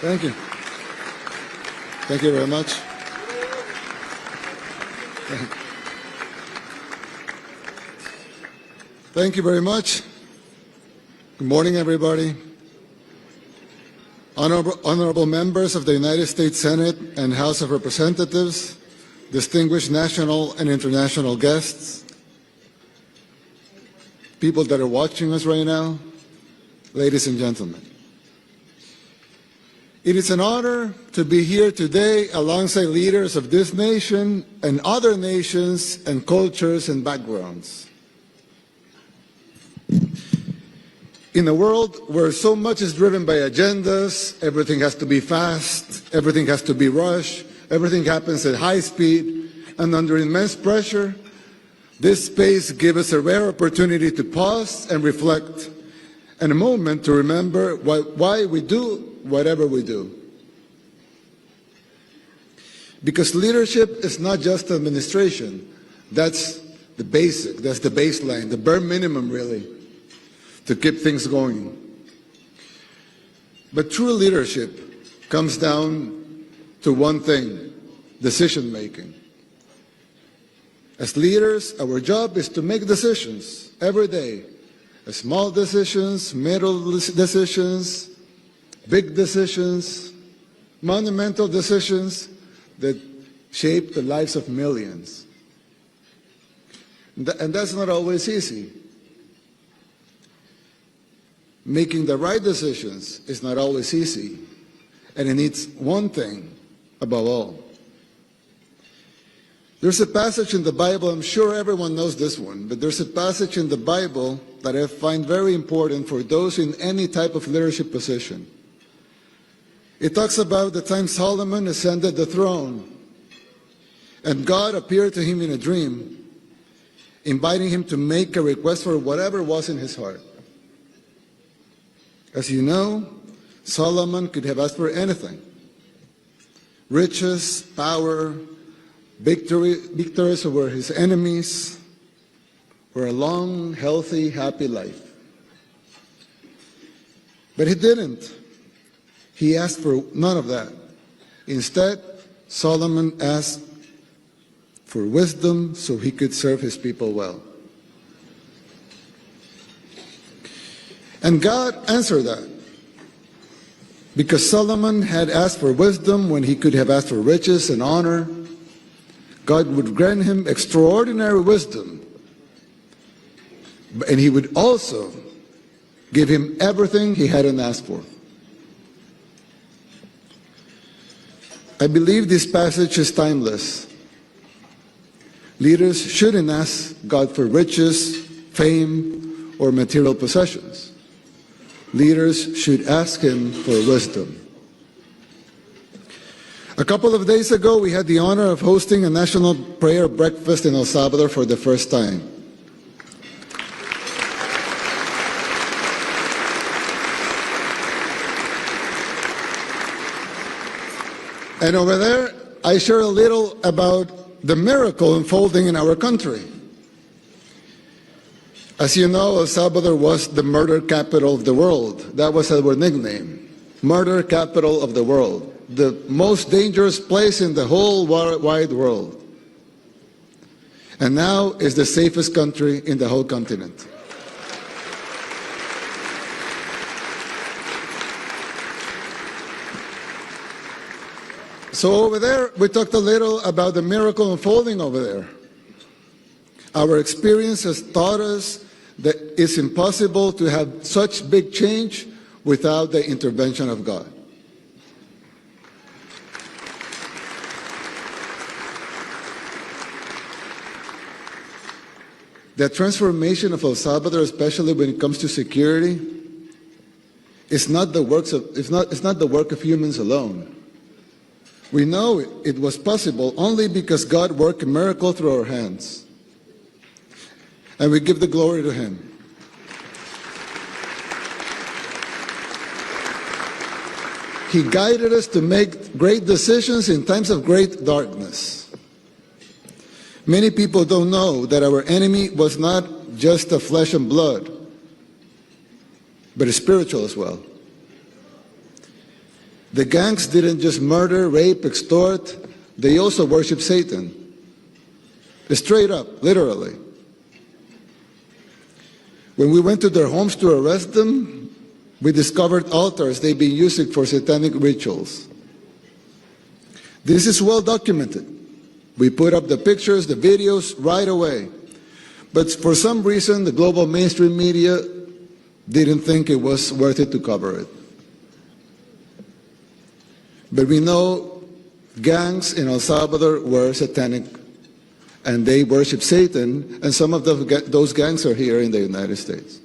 Thank you. Thank you very much. Thank you very much. Good morning, everybody. Honorable members of the United States Senate and House of Representatives, distinguished national and international guests, people that are watching us right now, ladies and gentlemen. It is an honor to be here today alongside leaders of this nation and other nations and cultures and backgrounds. In a world where so much is driven by agendas, everything has to be fast, everything has to be rushed, everything happens at high speed, and under immense pressure, this space gives us a rare opportunity to pause and reflect, and a moment to remember why we do whatever we do. Because leadership is not just administration. That's the basic, that's the baseline, the bare minimum really, to keep things going. But true leadership comes down to one thing: decision making. As leaders, our job is to make decisions every day. Small decisions, middle decisions, big decisions, monumental decisions that shape the lives of millions. And that's not always easy. Making the right decisions is not always easy, and it needs one thing above all. There's a passage in the Bible, I'm sure everyone knows this one, but there's a passage in the Bible that I find very important for those in any type of leadership position. It talks about the time Solomon ascended the throne, and God appeared to him in a dream, inviting him to make a request for whatever was in his heart. As you know, Solomon could have asked for anything: riches, power, victories over his enemies, or a long, healthy, happy life. But he didn't. He asked for none of that. Instead, Solomon asked for wisdom so he could serve his people well. And God answered that. Because Solomon had asked for wisdom when he could have asked for riches and honor, God would grant him extraordinary wisdom. And he would also give him everything he hadn't asked for. I believe this passage is timeless. Leaders shouldn't ask God for riches, fame, or material possessions. Leaders should ask Him for wisdom. A couple of days ago, we had the honor of hosting a national prayer breakfast in El Salvador for the first time. And over there, I share a little about the miracle unfolding in our country. As you know, El Salvador was the murder capital of the world. That was our nickname, murder capital of the world, the most dangerous place in the whole wide world. And now is the safest country in the whole continent. So over there, we talked a little about the miracle unfolding over there. Our experience has taught us that it's impossible to have such big change without the intervention of God. The transformation of El Salvador, especially when it comes to security, is not the work of humans alone. We know it was possible only because God worked a miracle through our hands. And we give the glory to Him. He guided us to make great decisions in times of great darkness. Many people don't know that our enemy was not just a flesh and blood, but spiritual as well. The gangs didn't just murder, rape, extort, they also worship Satan. Straight up, literally. When we went to their homes to arrest them, we discovered altars they've been using for satanic rituals. This is well documented. We put up the pictures, the videos right away. But for some reason, the global mainstream media didn't think it was worth it to cover it. But we know gangs in El Salvador were satanic, and they worship Satan, and some of those gangs are here in the United States.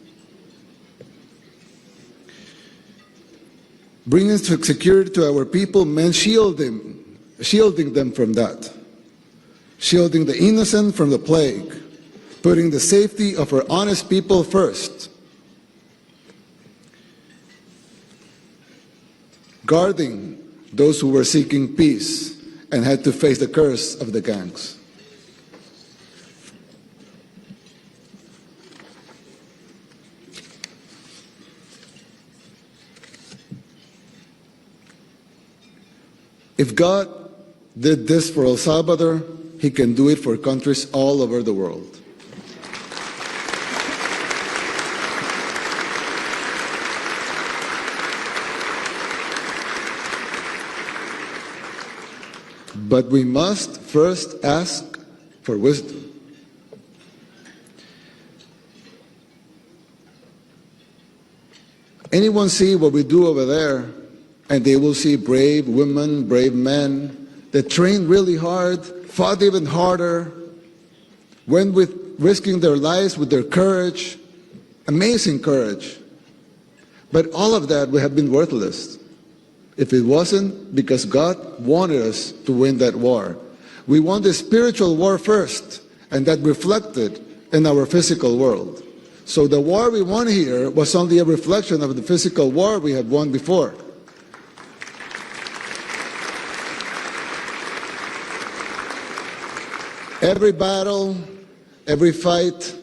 Bringing security to our people meant shielding them from that, shielding the innocent from the plague, putting the safety of our honest people first, guarding those who were seeking peace and had to face the curse of the gangs. If God did this for El Salvador, He can do it for countries all over the world. But we must first ask for wisdom. Anyone see what we do over there, and they will see brave women, brave men that trained really hard, fought even harder, went with risking their lives with their courage, amazing courage. But all of that would have been worthless if it wasn't because God wanted us to win that war. We won the spiritual war first, and that reflected in our physical world. So the war we won here was only a reflection of the physical war we had won before. Every battle, every fight,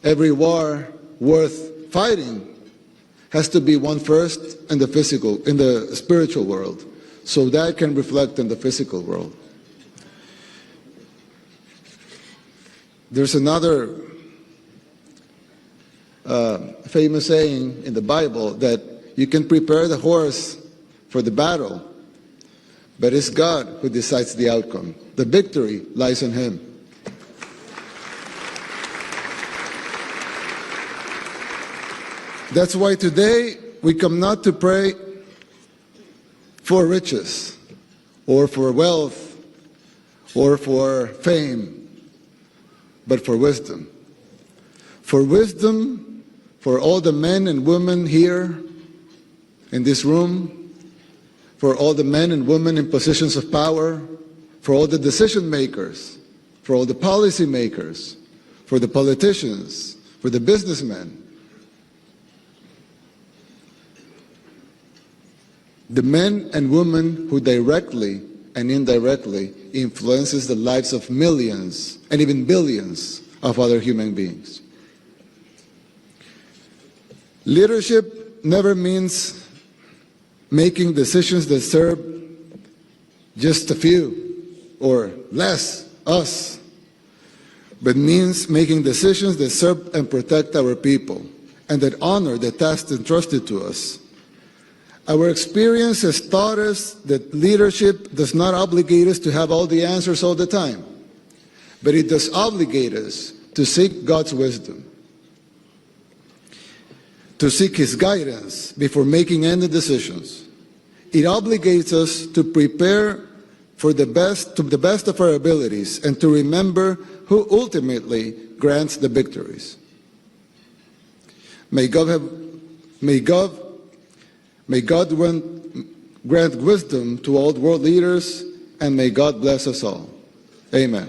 every war worth fighting has to be won first in the spiritual world, so that can reflect in the physical world. There's another famous saying in the Bible that you can prepare the horse for the battle, but it's God who decides the outcome. The victory lies in Him. That's why today we come not to pray for riches or for wealth or for fame, but for wisdom. For wisdom for all the men and women here in this room, for all the men and women in positions of power, for all the decision makers, for all the policy makers, for the politicians, for the businessmen, the men and women who directly and indirectly influences the lives of millions and even billions of other human beings. Leadership never means making decisions that serve just a few or less, us, but means making decisions that serve and protect our people and that honor the tasks entrusted to us. Our experience has taught us that leadership does not obligate us to have all the answers all the time, but it does obligate us to seek God's wisdom, to seek His guidance before making any decisions. It obligates us to prepare for the best, to the best of our abilities, and to remember who ultimately grants the victories. May God grant wisdom to all world leaders, and may God bless us all. Amen.